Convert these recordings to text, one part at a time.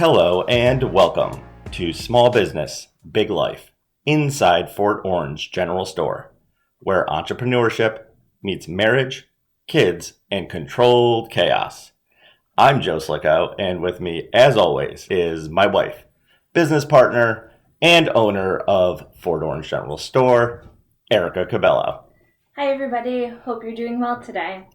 Hello and welcome to Small Business, Big Life, inside Fort Orange General Store, where entrepreneurship meets marriage, kids, and controlled chaos. I'm Joe Slicko, and with me, as always, is my wife, business partner, and owner of Fort Orange General Store, Erica Cabello. Hi, everybody. Hope you're doing well today.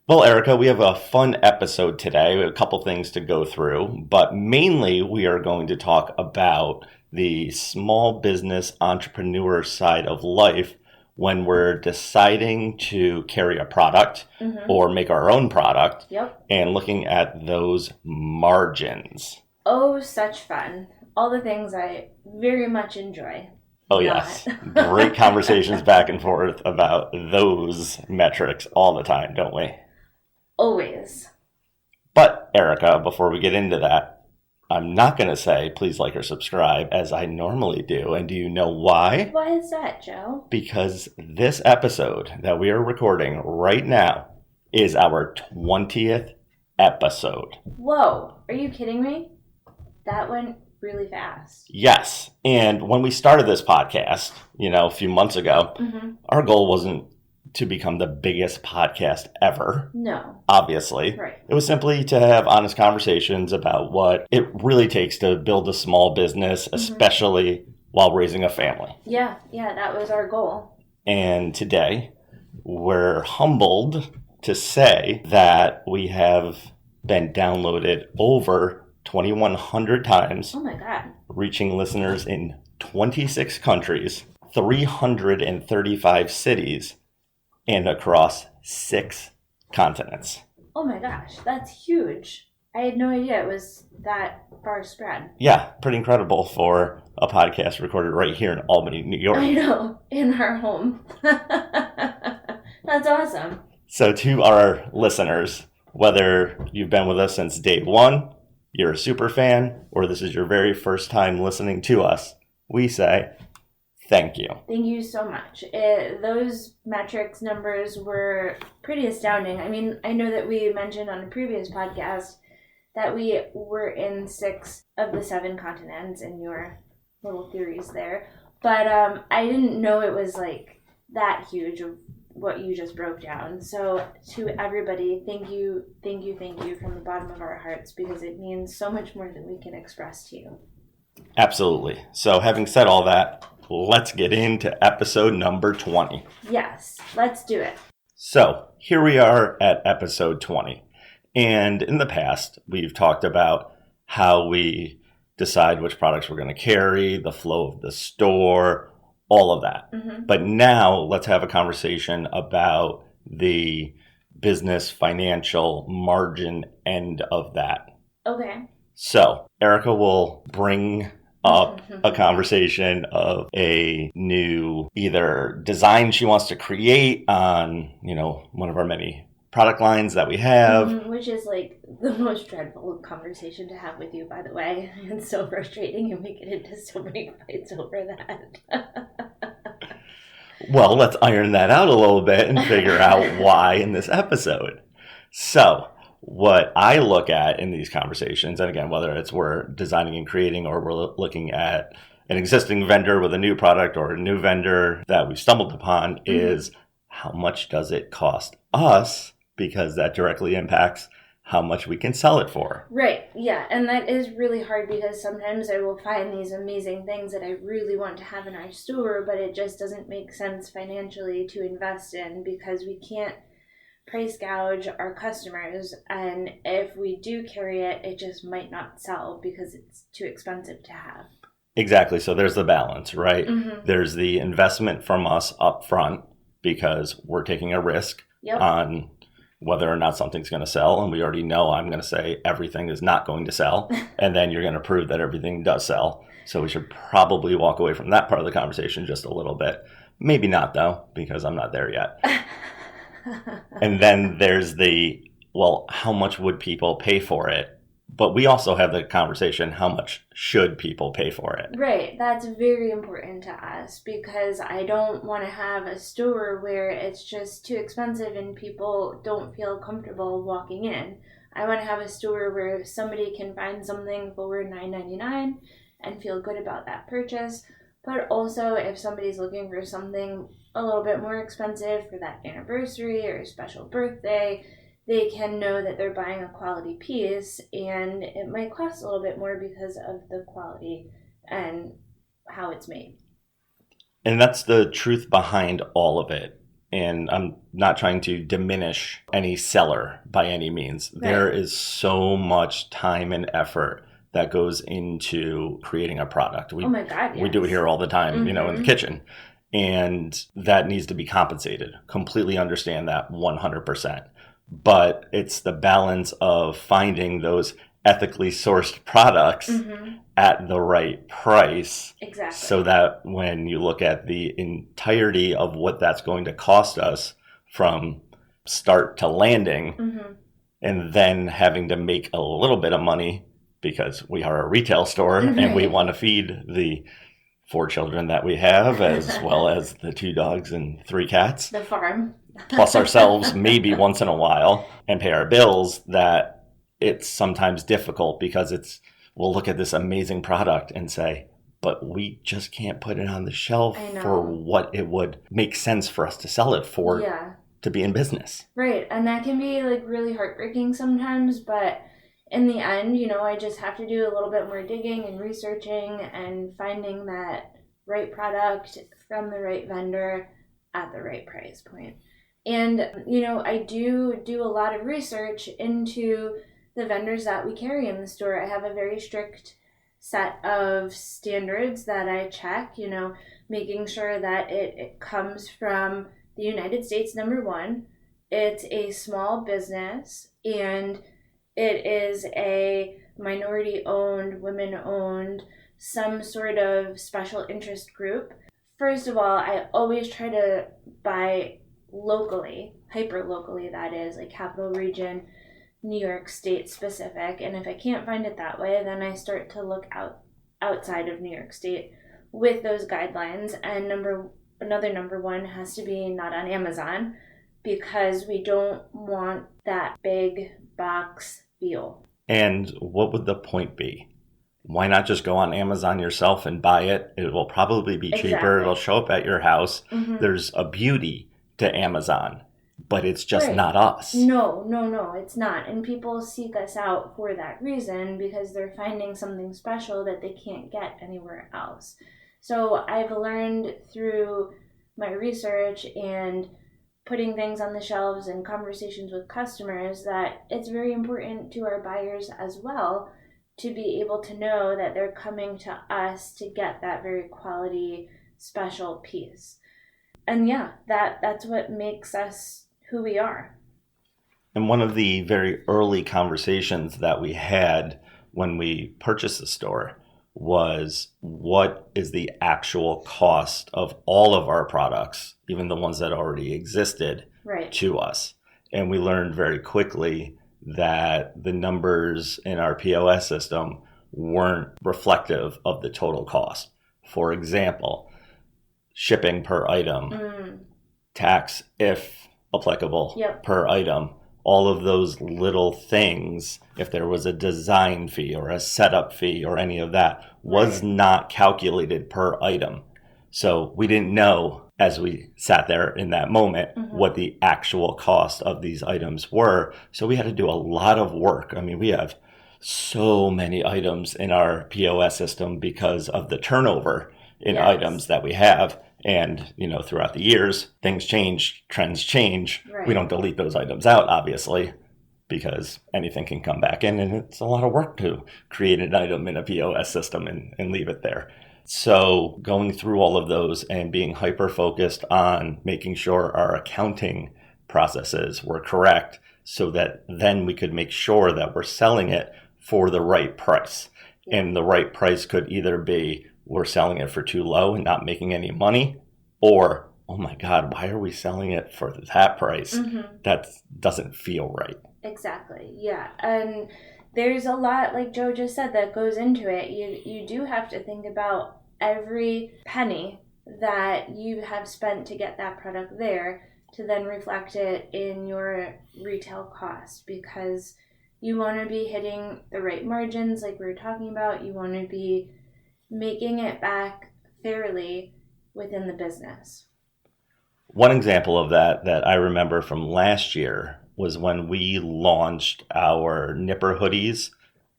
Well, Erica, we have a fun episode today. We have a couple things to go through, but mainly we are going to talk about the small business entrepreneur side of life when we're deciding to carry a product or make our own product and looking at those margins. Oh, such fun. All the things I very much enjoy. Oh, yes. Great conversations back and forth about those metrics all the time, don't we? Always. But, Erica, before we get into that, I'm not going to say please like or subscribe as I normally do. And do you know why? Why is that, Joe? Because this episode that we are recording right now is our 20th episode. Whoa. Are you kidding me? That went really fast. Yes. And when we started this podcast, a few months ago, our goal wasn't to become the biggest podcast ever. No. Obviously. Right. It was simply to have honest conversations about what it really takes to build a small business, especially while raising a family. Yeah, that was our goal. And today, we're humbled to say that we have been downloaded over 2,100 times. Oh my God. Reaching listeners in 26 countries, 335 cities, and across 6 continents. Oh my gosh, that's huge. I had no idea it was that far spread. Yeah, pretty incredible for a podcast recorded right here in Albany, New York. I know, in our home. That's awesome. So to our listeners, whether you've been with us since day one, you're a super fan, or this is your very first time listening to us, we say thank you. Thank you so much. Those metrics numbers were pretty astounding. I mean, I know that we mentioned on a previous podcast that we were in 6 of the 7 continents in your little theories there. But I didn't know it was like that huge of what you just broke down. So to everybody, thank you from the bottom of our hearts, because it means so much more than we can express to you. Absolutely. So having said all that, let's get into episode number 20. Yes, let's do it. So here we are at episode 20. And in the past, we've talked about how we decide which products we're going to carry, the flow of the store, all of that. But now let's have a conversation about the business financial margin end of that. Okay. So Erica will bring up a conversation of a new either design she wants to create on, one of our many product lines that we have. Which is like the most dreadful conversation to have with you, by the way. It's so frustrating, and we get into so many fights over that. Well, let's iron that out a little bit and figure out why in this episode. So what I look at in these conversations, and again, whether it's we're designing and creating or we're looking at an existing vendor with a new product or a new vendor that we've stumbled upon, is how much does it cost us? Because that directly impacts how much we can sell it for. Right, yeah, and that is really hard, because sometimes I will find these amazing things that I really want to have in our store, but it just doesn't make sense financially to invest in, because we can't price gouge our customers, and if we do carry it, it just might not sell because it's too expensive to have. Exactly. So there's the balance, right? There's the investment from us up front, because we're taking a risk on whether or not something's going to sell, and we already know I'm going to say everything is not going to sell, and then you're going to prove that everything does sell. So we should probably walk away from that part of the conversation just a little bit. Maybe not, though, because I'm not there yet. And then there's how much would people pay for it? But we also have the conversation, how much should people pay for it? Right. That's very important to us, because I don't want to have a store where it's just too expensive and people don't feel comfortable walking in. I want to have a store where somebody can find something for $9.99 and feel good about that purchase. But also, if somebody's looking for something a little bit more expensive for that anniversary or special birthday, they can know that they're buying a quality piece, and it might cost a little bit more because of the quality and how it's made. And that's the truth behind all of it. And I'm not trying to diminish any seller by any means. Right. There is so much time and effort that goes into creating a product. Oh my God, yes. We do it here all the time, in the kitchen. And that needs to be compensated. Completely understand that 100%. But it's the balance of finding those ethically sourced products at the right price. Exactly. So that when you look at the entirety of what that's going to cost us from start to landing, and then having to make a little bit of money because we are a retail store and we want to feed the 4 children that we have, as well as the 2 dogs and 3 cats. The farm. Plus ourselves maybe once in a while, and pay our bills, that it's sometimes difficult because we'll look at this amazing product and say, but we just can't put it on the shelf for what it would make sense for us to sell it for to be in business. Right. And that can be like really heartbreaking sometimes, but in the end, I just have to do a little bit more digging and researching and finding that right product from the right vendor at the right price point. And, I do a lot of research into the vendors that we carry in the store. I have a very strict set of standards that I check, making sure that it comes from the United States, number one. It's a small business, and it is a minority-owned, women-owned, some sort of special interest group. First of all, I always try to buy locally, hyper-locally, that is, like Capital Region, New York State specific. And if I can't find it that way, then I start to look outside of New York State with those guidelines. And number one has to be not on Amazon, because we don't want that big box feel. And what would the point be? Why not just go on Amazon yourself and buy it? It will probably be cheaper. Exactly. It'll show up at your house. There's a beauty to Amazon, but it's just not us. No, it's not. And people seek us out for that reason, because they're finding something special that they can't get anywhere else. So I've learned through my research and putting things on the shelves and conversations with customers that it's very important to our buyers as well to be able to know that they're coming to us to get that very quality special piece. And that's what makes us who we are. And one of the very early conversations that we had when we purchased the store was, what is the actual cost of all of our products, even the ones that already existed, to us? And we learned very quickly that the numbers in our POS system weren't reflective of the total cost. For example, shipping per item, tax, if applicable, per item. All of those little things, if there was a design fee or a setup fee or any of that, was not calculated per item. So we didn't know, as we sat there in that moment, what the actual cost of these items were. So we had to do a lot of work. I mean, we have so many items in our POS system because of the turnover in items that we have. And, throughout the years, things change, trends change. We don't delete those items out, obviously, because anything can come back in, and it's a lot of work to create an item in a POS system and leave it there. So going through all of those and being hyper-focused on making sure our accounting processes were correct, so that then we could make sure that we're selling it for the right price. And the right price could either be, we're selling it for too low and not making any money, or, oh my God, why are we selling it for that price? That doesn't feel right. Exactly. Yeah. And there's a lot, like Joe just said, that goes into it. You do have to think about every penny that you have spent to get that product there, to then reflect it in your retail cost, because You want to be hitting the right margins like we were talking about. You want to be making it back fairly within the business. One example of that I remember from last year was when we launched our Nipper hoodies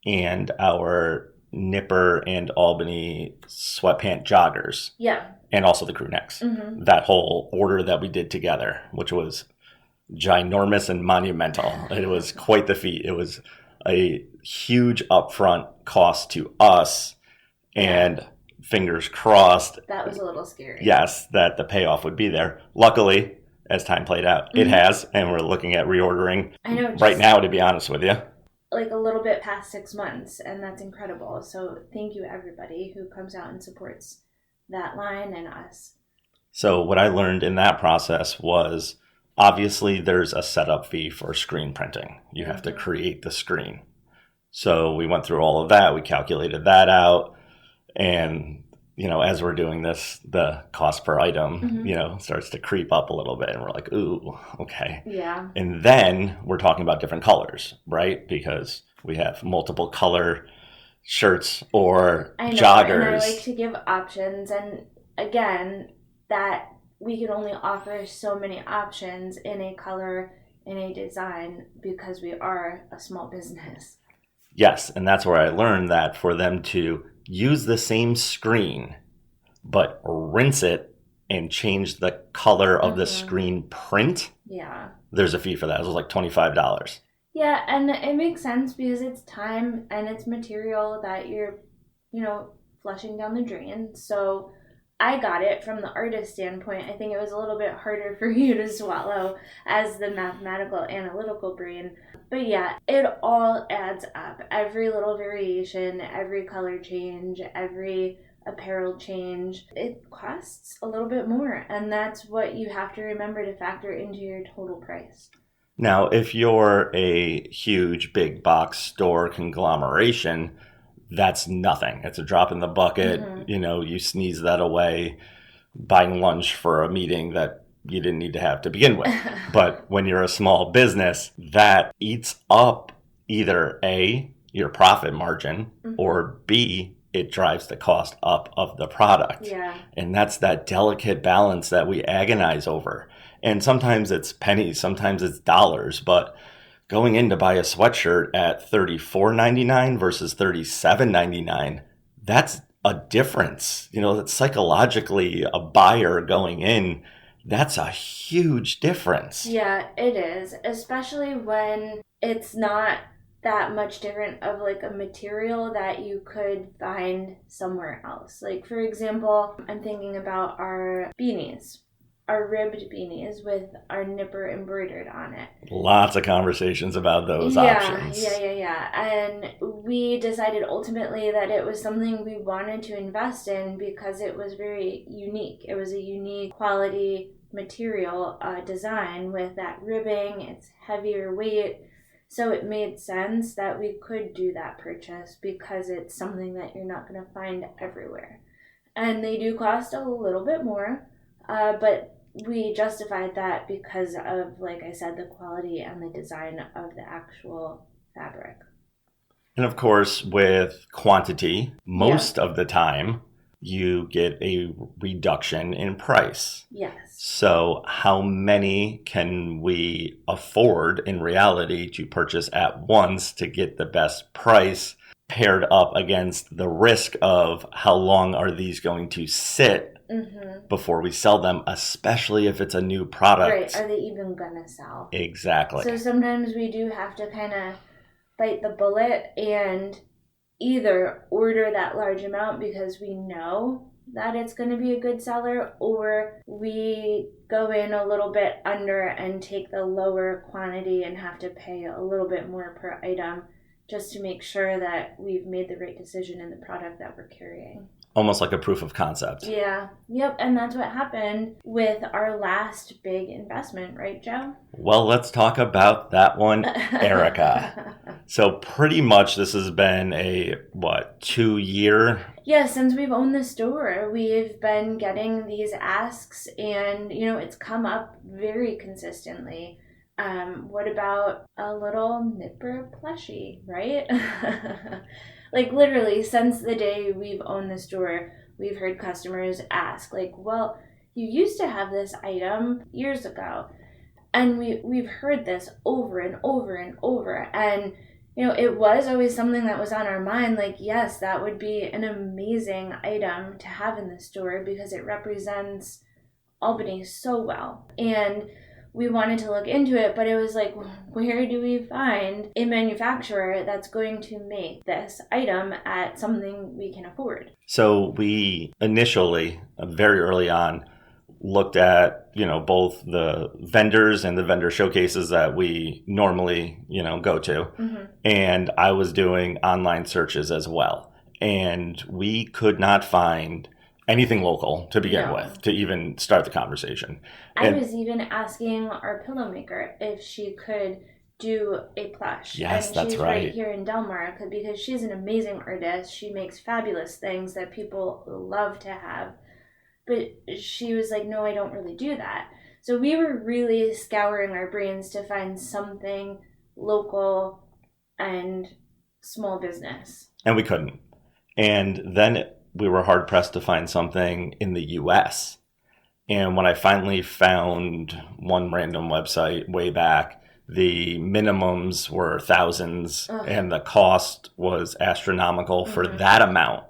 and our Nipper and Albany sweatpant joggers. Yeah. And also the crew necks. Mm-hmm. That whole order that we did together, which was ginormous and monumental. It was quite the feat. It was a huge upfront cost to us, and fingers crossed. That was a little scary. Yes, that the payoff would be there. Luckily, as time played out, it has, and we're looking at reordering right now, to be honest with you. Like a little bit past 6 months, and that's incredible. So thank you, everybody who comes out and supports that line and us. So what I learned in that process was, obviously, there's a setup fee for screen printing. You have to create the screen. So we went through all of that. We calculated that out. And, as we're doing this, the cost per item, starts to creep up a little bit. And we're like, ooh, okay. Yeah. And then we're talking about different colors, right? Because we have multiple color shirts or joggers. And I like to give options. And again, that we can only offer so many options in a color, in a design, because we are a small business. Yes, and that's where I learned that for them to use the same screen, but rinse it and change the color of the screen print, there's a fee for that. It was like $25. Yeah, and it makes sense because it's time and it's material that you're, flushing down the drain. So I got it from the artist standpoint. I think it was a little bit harder for you to swallow as the mathematical, analytical brain. But yeah, it all adds up. Every little variation, every color change, every apparel change, it costs a little bit more. And that's what you have to remember to factor into your total price. Now, if you're a huge big box store conglomeration, that's nothing. It's a drop in the bucket. You sneeze that away buying lunch for a meeting that you didn't need to have to begin with. But when you're a small business, that eats up either A, your profit margin, or B, it drives the cost up of the product. Yeah. And that's that delicate balance that we agonize over. And sometimes it's pennies, sometimes it's dollars, but going in to buy a sweatshirt at $34.99 versus $37.99, that's a difference. That's psychologically a buyer going in. That's a huge difference. Yeah, it is, especially when it's not that much different of like a material that you could find somewhere else. Like, for example, I'm thinking about our beanies. Our ribbed beanies with our Nipper embroidered on it. Lots of conversations about those options. Yeah. And we decided ultimately that it was something we wanted to invest in because it was very unique. It was a unique quality material design with that ribbing. It's heavier weight. So it made sense that we could do that purchase because it's something that you're not going to find everywhere. And they do cost a little bit more, but we justified that because of, like I said, the quality and the design of the actual fabric. And of course, with quantity, most of the time, you get a reduction in price. Yes. So how many can we afford in reality to purchase at once to get the best price paired up against the risk of how long are these going to sit before we sell them, especially if it's a new product. Right. Are they even going to sell? Exactly. So sometimes we do have to kind of bite the bullet and either order that large amount because we know that it's going to be a good seller, or we go in a little bit under and take the lower quantity and have to pay a little bit more per item just to make sure that we've made the right decision in the product that we're carrying. Almost like a proof of concept. Yeah. Yep. And that's what happened with our last big investment, right, Joe? Well, let's talk about that one, Erica. So pretty much this has been a, 2-year? Yeah, since we've owned the store, we've been getting these asks and, it's come up very consistently. What about a little Nipper Plushie, right? Like literally since the day we've owned the store, we've heard customers ask like, well, you used to have this item years ago. And we've heard this over and over and over. And, it was always something that was on our mind. Like, yes, that would be an amazing item to have in the store because it represents Albany so well. And we wanted to look into it, but it was like, where do we find a manufacturer that's going to make this item at something we can afford? So we initially, very early on, looked at, both the vendors and the vendor showcases that we normally, go to. Mm-hmm. And I was doing online searches as well. And we could not find anything local to begin with to even start the conversation. I was even asking our pillow maker if she could do a plush. Yes, and that's she's right here in Delmar because she's an amazing artist. She makes fabulous things that people love to have. But she was like, no, I don't really do that. So we were really scouring our brains to find something local and small business. And we couldn't. And then we were hard pressed to find something in the US. And when I finally found one random website way back, the minimums were thousands and the cost was astronomical for that amount.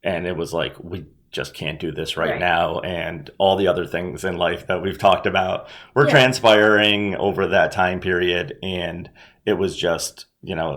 And it was like, we just can't do this right now. And all the other things in life that we've talked about were transpiring over that time period. And it was just,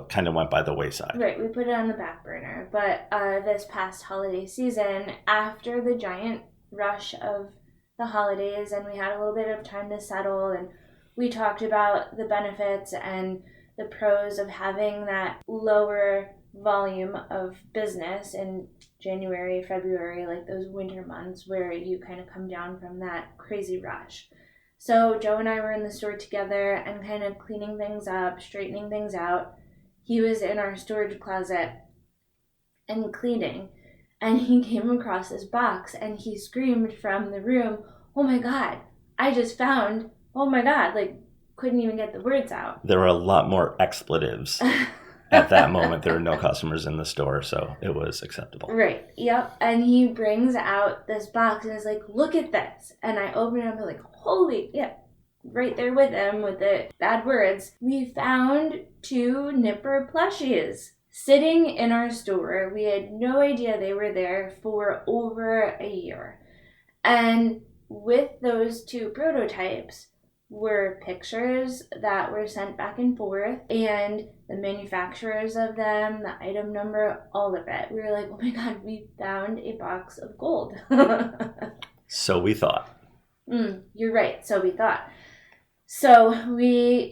kind of went by the wayside. Right. We put it on the back burner. But this past holiday season, after the giant rush of the holidays and we had a little bit of time to settle and we talked about the benefits and the pros of having that lower volume of business in January, February, like those winter months where you kind of come down from that crazy rush. So Joe and I were in the store together and kind of cleaning things up, straightening things out. He was in our storage closet and cleaning, and he came across this box and he screamed from the room, "Oh my God, I just found, oh my God," like couldn't even get the words out. There were a lot more expletives. At that moment, there were no customers in the store, so it was acceptable. Right. Yep. And he brings out this box and is like, "Look at this." And I open it up and I'm like, holy, right there with him with the bad words. We found 2 Nipper Plushies sitting in our store. We had no idea they were there for over a year. And with those 2 prototypes were pictures that were sent back and forth and the manufacturers of them, the item number, all of it. We were like, oh my God, we found a box of gold. So we thought. You're right. So we thought. So we,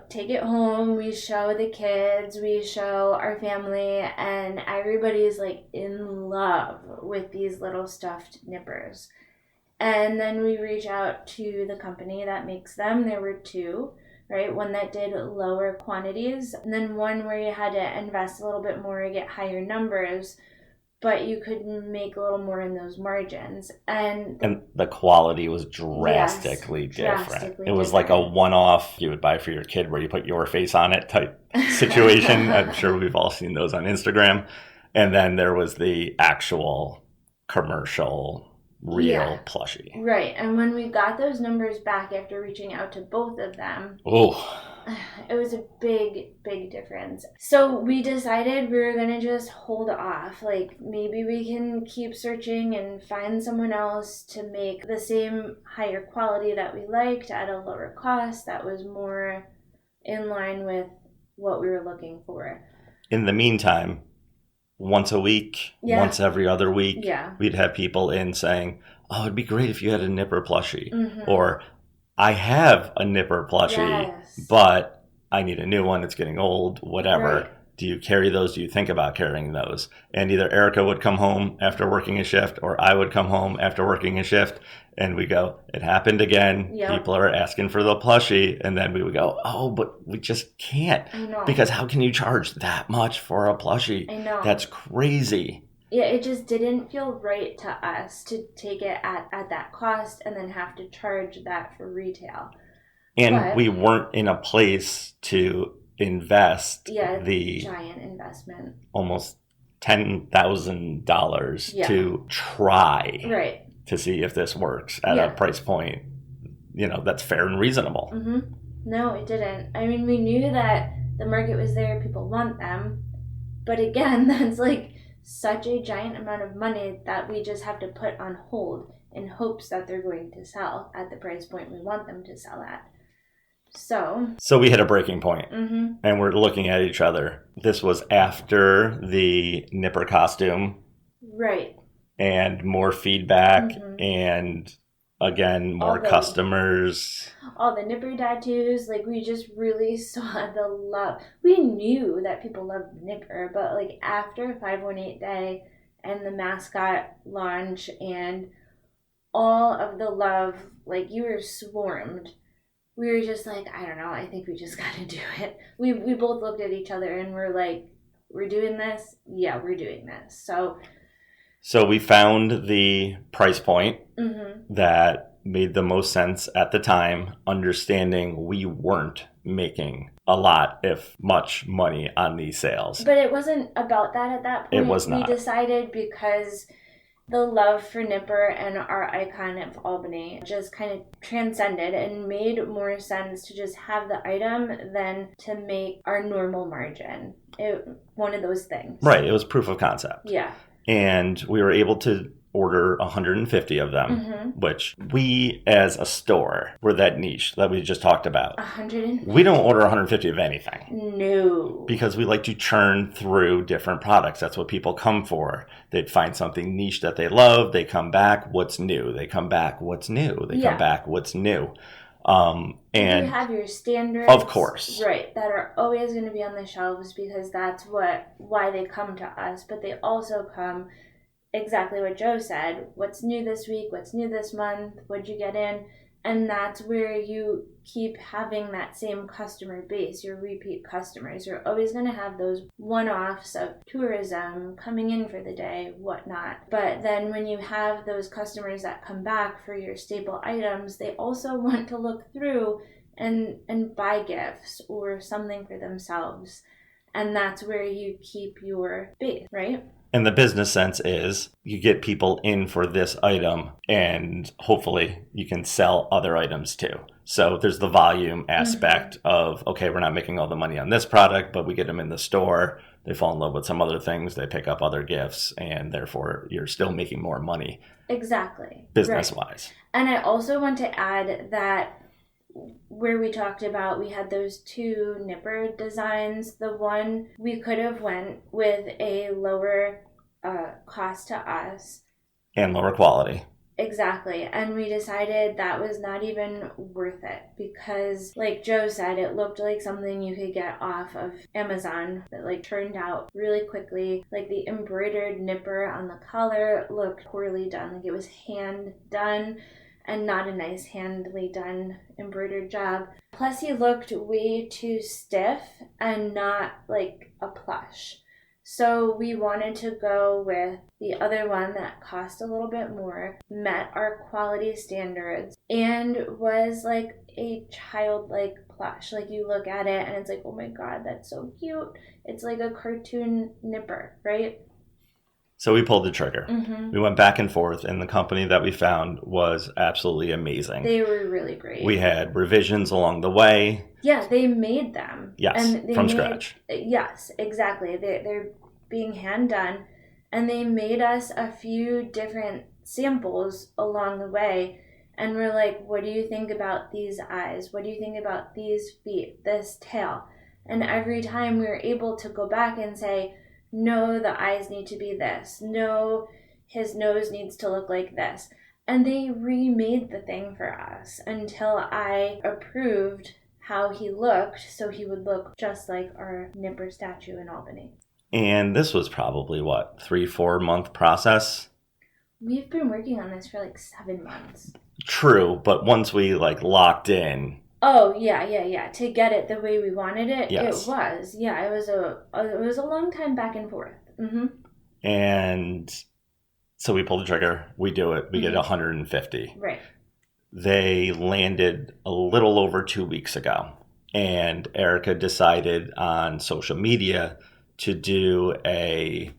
take it home, we show the kids, we show our family, and everybody's like in love with these little stuffed nippers. And then we reach out to the company that makes them. There were 2, right? One that did lower quantities, and then one where you had to invest a little bit more to get higher numbers, but you could make a little more in those margins. And the quality was drastically different. It was like a one-off you would buy for your kid where you put your face on it type situation. I'm sure we've all seen those on Instagram. And then there was the actual commercial real plushie. Right. And when we got those numbers back after reaching out to both of them, it was a big, big difference. So we decided we were going to just hold off. Like maybe we can keep searching and find someone else to make the same higher quality that we liked at a lower cost that was more in line with what we were looking for. In the meantime, once a week, once every other week, we'd have people in saying, "Oh, it'd be great if you had a Nipper plushie." Mm-hmm. Or, "I have a Nipper plushie, but I need a new one. It's getting old," whatever. Right. Do you carry those? Do you think about carrying those? And either Erica would come home after working a shift or I would come home after working a shift and we go, "It happened again." Yep. People are asking for the plushie. And then we would go, "Oh, but we just can't." I know. Because how can you charge that much for a plushie? I know. That's crazy. Yeah, it just didn't feel right to us to take it at that cost and then have to charge that for retail. And we weren't in a place to invest the giant investment, almost $10,000 to try to see if this works at a price point, that's fair and reasonable. Mm-hmm. No, it didn't. I mean, we knew that the market was there, people want them, but again, that's like such a giant amount of money that we just have to put on hold in hopes that they're going to sell at the price point we want them to sell at. So we hit a breaking point, and we're looking at each other. This was after the Nipper costume. Right. And more feedback, and again, more customers. All the Nipper tattoos, like we just really saw the love. We knew that people loved Nipper, but like after 518 Day and the mascot launch and all of the love, like you were swarmed. We were just like, I don't know, I think we just gotta do it. We both looked at each other and we're like, we're doing this? Yeah, we're doing this. So we found the price point that made the most sense at the time, understanding we weren't making a lot, if much, money on these sales. But it wasn't about that at that point. It was not. We decided because the love for Nipper and our icon of Albany just kind of transcended and made more sense to just have the item than to make our normal margin. One of those things. Right. It was proof of concept. Yeah. And we were able to order 150 of them, which we as a store were that niche that we just talked about. 150? We don't order 150 of anything. No. Because we like to churn through different products. That's what people come for. They'd find something niche that they love. They come back, what's new? They come back, what's new? They come back, what's new? And you have your standards, of course, right, that are always going to be on the shelves because that's why they come to us. But they also come exactly what Joe said. What's new this week? What's new this month? What'd you get in? And that's where you keep having that same customer base, your repeat customers. You're always going to have those one-offs of tourism coming in for the day, whatnot. But then when you have those customers that come back for your staple items, they also want to look through and buy gifts or something for themselves. And that's where you keep your base, right? And the business sense is you get people in for this item and hopefully you can sell other items too. So there's the volume aspect of, okay, we're not making all the money on this product, but we get them in the store. They fall in love with some other things. They pick up other gifts and therefore you're still making more money. Exactly. Business-wise. Right. And I also want to add that where we talked about, we had those two Nipper designs. The one we could have went with a lower cost to us. And lower quality. Exactly. And we decided that was not even worth it because, like Joe said, it looked like something you could get off of Amazon that like turned out really quickly. Like the embroidered Nipper on the collar looked poorly done. Like it was hand done. And not a nice handily done embroidered job. Plus he looked way too stiff and not like a plush. So we wanted to go with the other one that cost a little bit more, met our quality standards, and was like a childlike plush. Like you look at it and it's like, oh my God, that's so cute. It's like a cartoon Nipper, right? So we pulled the trigger. We went back and forth, and the company that we found was absolutely amazing. They were really great. We had revisions along the way. Yeah, they made them. Yes, and from scratch. Yes, exactly. They're being hand done, and they made us a few different samples along the way, and we're like, what do you think about these eyes? What do you think about these feet, this tail? And every time we were able to go back and say, no, the eyes need to be this. No, his nose needs to look like this. And they remade the thing for us until I approved how he looked so he would look just like our Nipper statue in Albany. And this was probably, 3-4 month process? We've been working on this for like 7 months. True, but once we locked in... Oh, yeah. To get it the way we wanted it, yes. It was. Yeah, it was a long time back and forth. And so we pull the trigger, we do it, we get 150. Right. They landed a little over 2 weeks ago. And Erica decided on social media to do a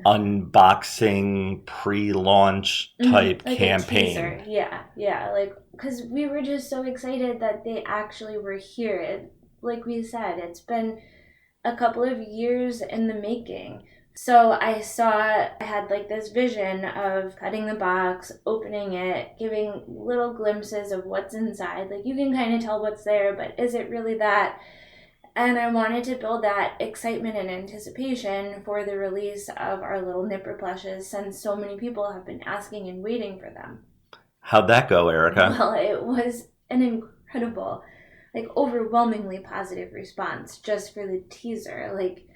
unboxing pre-launch type like campaign. A teaser. Yeah. Like, because we were just so excited that they actually were here. Like we said, it's been a couple of years in the making. So I had like this vision of cutting the box, opening it, giving little glimpses of what's inside. Like, you can kind of tell what's there, but is it really that? And I wanted to build that excitement and anticipation for the release of our little Nipper Plushes, since so many people have been asking and waiting for them. How'd that go, Erica? Well, it was an incredible, like, overwhelmingly positive response just for the teaser. Like,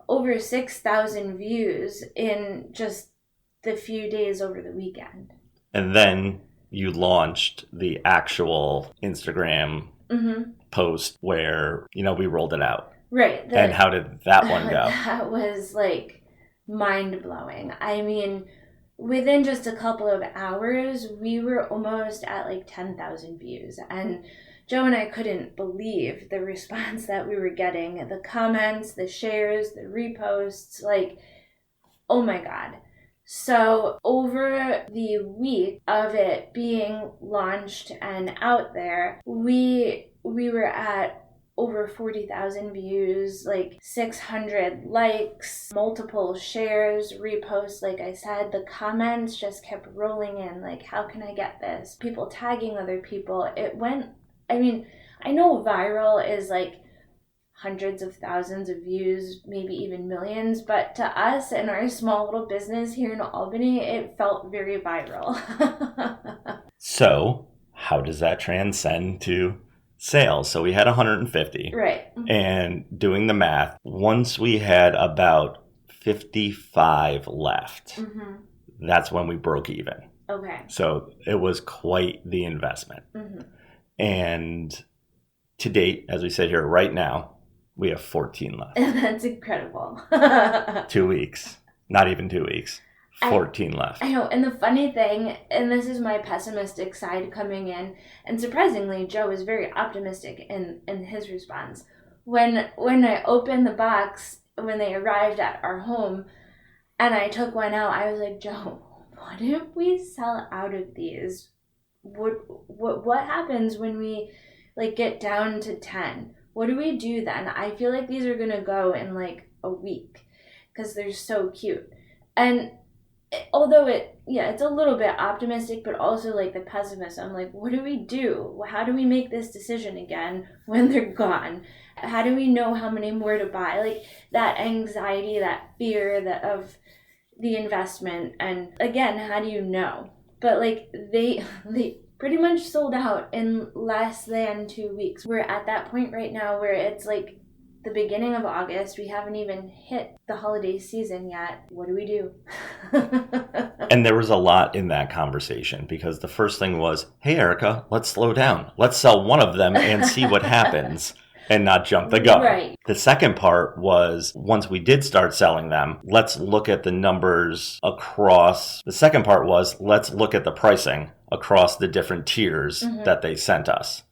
over 6,000 views in just the few days over the weekend. And then you launched the actual Instagram post where, we rolled it out. Right. And how did that one go? That was, like, mind-blowing. I mean, within just a couple of hours, we were almost at, like, 10,000 views. And Joe and I couldn't believe the response that we were getting. The comments, the shares, the reposts, like, oh my God. So over the week of it being launched and out there, we were at over 40,000 views, like 600 likes, multiple shares, reposts. Like I said, the comments just kept rolling in, like, how can I get this? People tagging other people. I know viral is like hundreds of thousands of views, maybe even millions, but to us and our small little business here in Albany, it felt very viral. So how does that transcend to sales? So we had 150. Right. And doing the math, once we had about 55 left, that's when we broke even. Okay. So it was quite the investment. And to date, as we sit here right now, we have 14 left. That's incredible. 2 weeks. Not even 2 weeks. 14 left. I know. And the funny thing, and this is my pessimistic side coming in, and surprisingly, Joe was very optimistic in his response. When I opened the box, when they arrived at our home, and I took one out, I was like, Joe, what if we sell out of these? What happens when we, like, get down to 10? What do we do then? I feel like these are gonna go in like a week because they're so cute. And although it's a little bit optimistic, but also like the pessimism, like, what do we do? How do we make this decision again when they're gone? How do we know how many more to buy? Like, that anxiety, that fear of the investment. And again, how do you know? But like, they pretty much sold out in less than 2 weeks. We're at that point right now where it's like the beginning of August. We haven't even hit the holiday season yet. What do we do? And there was a lot in that conversation, because the first thing was, hey, Erica, let's slow down. Let's sell one of them and see what happens. And not jump the gun. Right. The second part was, once we did start selling them, let's look at the numbers across. The second part was, let's look at the pricing across the different tiers that they sent us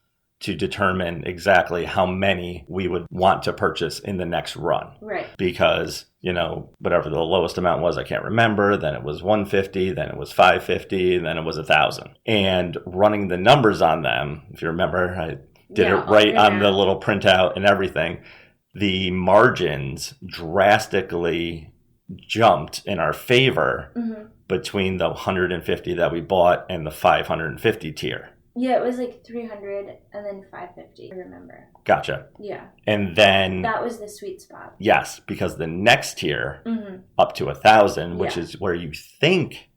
to determine exactly how many we would want to purchase in the next run. Right. Because, whatever the lowest amount was, I can't remember. Then it was 150, then it was 550, and then it was 1,000. And running the numbers on them, if you remember, I did it right on the little printout and everything. The margins drastically jumped in our favor between the 150 that we bought and the 550 tier. Yeah, it was like 300 and then 550, I remember. Gotcha. Yeah. And then that was the sweet spot. Yes, because the next tier, up to 1,000, which is where you think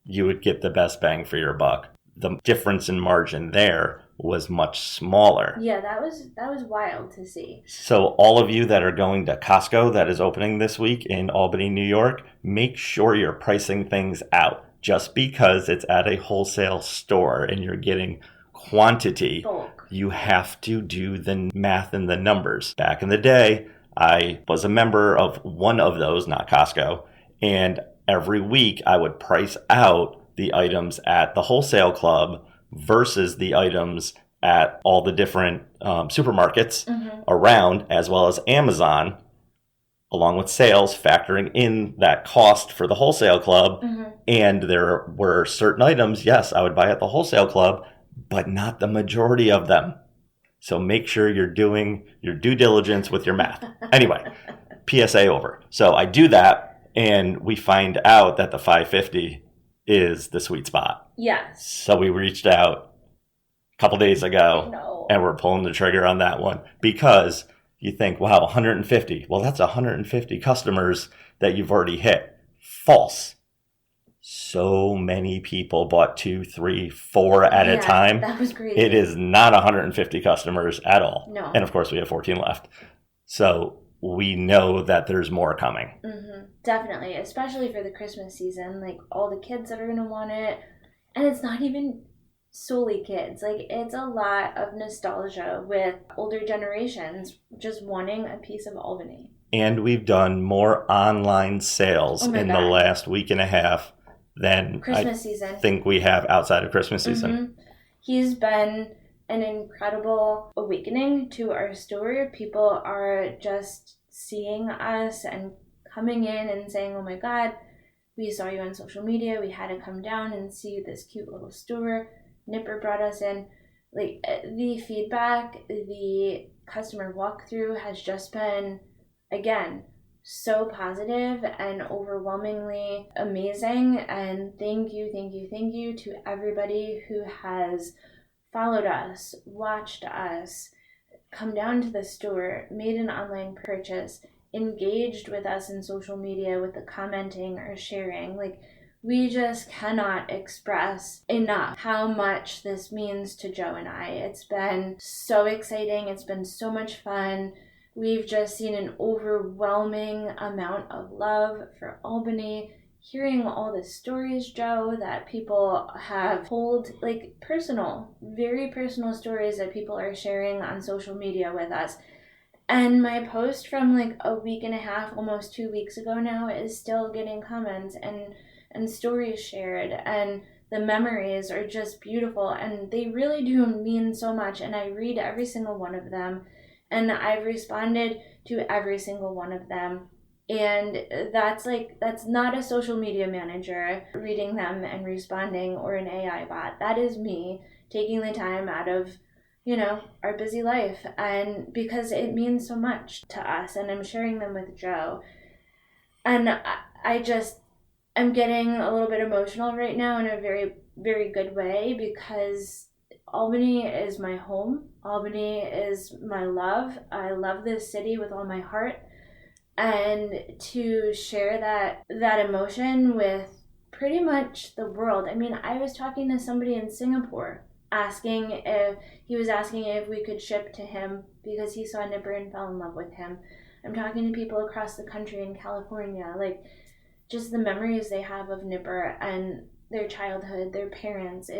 you would get the best bang for your buck, the difference in margin there was much smaller. Yeah, that was wild to see. So all of you that are going to Costco, that is opening this week in Albany, New York, make sure you're pricing things out. Just because it's at a wholesale store and you're getting quantity, bulk, you have to do the math and the numbers. Back in the day, I was a member of one of those, not Costco, and every week I would price out the items at the wholesale club versus the items at all the different supermarkets around, as well as Amazon, along with sales, factoring in that cost for the wholesale club. And there were certain items, yes, I would buy at the wholesale club, but not the majority of them. So make sure you're doing your due diligence with your math. Anyway, PSA over. So I do that, and we find out that the 550 is the sweet spot. Yes. So we reached out a couple days ago, and we're pulling the trigger on that one, because you think, wow, 150. Well, that's 150 customers that you've already hit. False. So many people bought 2, 3, 4 at a time. That was crazy. It is not 150 customers at all. No. And of course, we have 14 left. So we know that there's more coming. Definitely, especially for the Christmas season. Like, all the kids that are going to want it. And it's not even solely kids. Like, it's a lot of nostalgia with older generations just wanting a piece of Albany. And we've done more online sales in the last week and a half than Christmas season. Think we have outside of Christmas season. He's been an incredible awakening to our store. People are just seeing us and coming in and saying, oh my God, we saw you on social media. We had to come down and see this cute little store. Nipper brought us in. Like, the feedback, the customer walkthrough has just been, again, so positive and overwhelmingly amazing. And thank you to everybody who has followed us, watched us, come down to the store, made an online purchase, engaged with us in social media with the commenting or sharing. Like, we just cannot express enough how much this means to Joe and I. It's been so exciting. It's been so much fun. We've just seen an overwhelming amount of love for Albany. Hearing all the stories, Joe, that people have told, like personal, very personal stories that people are sharing on social media with us. And my post from like a week and a half, almost 2 weeks ago now, is still getting comments and stories shared. And the memories are just beautiful. And they really do mean so much. And I read every single one of them. And I've responded to every single one of them. And that's not a social media manager reading them and responding, or an AI bot. That is me taking the time out of, our busy life. And because it means so much to us, and I'm sharing them with Joe. And I'm getting a little bit emotional right now in a very, very good way, because Albany is my home. Albany is my love. I love this city with all my heart. And to share that emotion with pretty much the world. I mean, I was talking to somebody in Singapore asking if we could ship to him because he saw Nipper and fell in love with him. I'm talking to people across the country in California, like just the memories they have of Nipper and their childhood, their parents.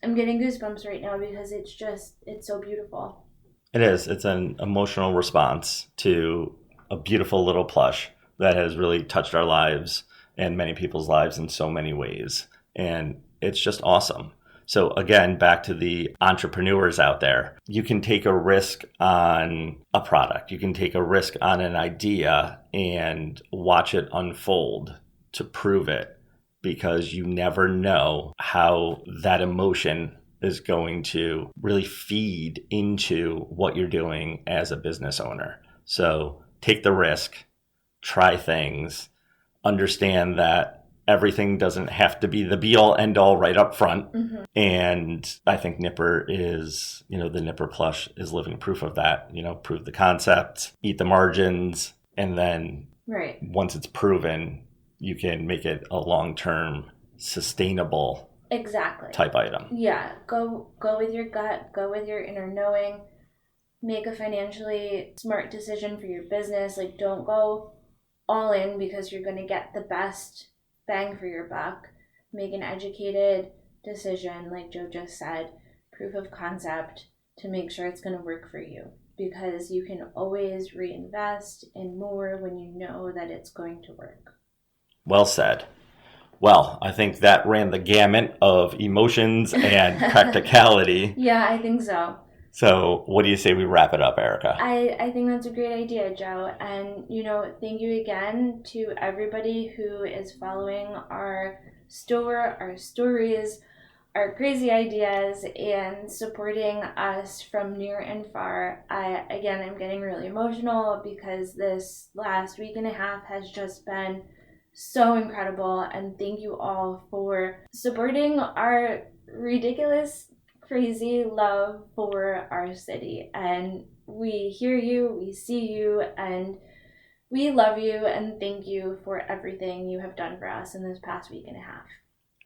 I'm getting goosebumps right now because it's so beautiful. It is. It's an emotional response to a beautiful little plush that has really touched our lives and many people's lives in so many ways. And it's just awesome. So again, back to the entrepreneurs out there, you can take a risk on a product. You can take a risk on an idea and watch it unfold to prove it, because you never know how that emotion is going to really feed into what you're doing as a business owner. So take the risk, try things, understand that everything doesn't have to be the be-all, end-all right up front. And I think Nipper is, the Nipper Plush is living proof of that. Prove the concept, eat the margins, and then once it's proven, you can make it a long-term, sustainable type item. Yeah, go with your gut, go with your inner knowing. Make a financially smart decision for your business. Like, don't go all in because you're going to get the best bang for your buck. Make an educated decision, like Joe just said, proof of concept, to make sure it's going to work for you, because you can always reinvest in more when you know that it's going to work. Well said. Well, I think that ran the gamut of emotions and practicality. Yeah, I think so. So what do you say we wrap it up, Erica? I think that's a great idea, Joe. And, thank you again to everybody who is following our store, our stories, our crazy ideas, and supporting us from near and far. I'm getting really emotional because this last week and a half has just been so incredible. And thank you all for supporting our ridiculous, crazy love for our city. And we hear you, we see you, and we love you, and thank you for everything you have done for us in this past week and a half.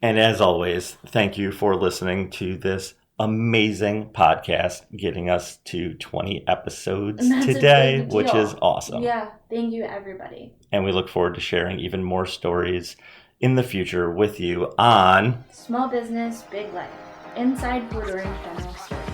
And as always, thank you for listening to this amazing podcast, getting us to 20 episodes today, which is awesome. Yeah, thank you, everybody. And we look forward to sharing even more stories in the future with you on Small Business, Big Life. Inside Port Orange General Store.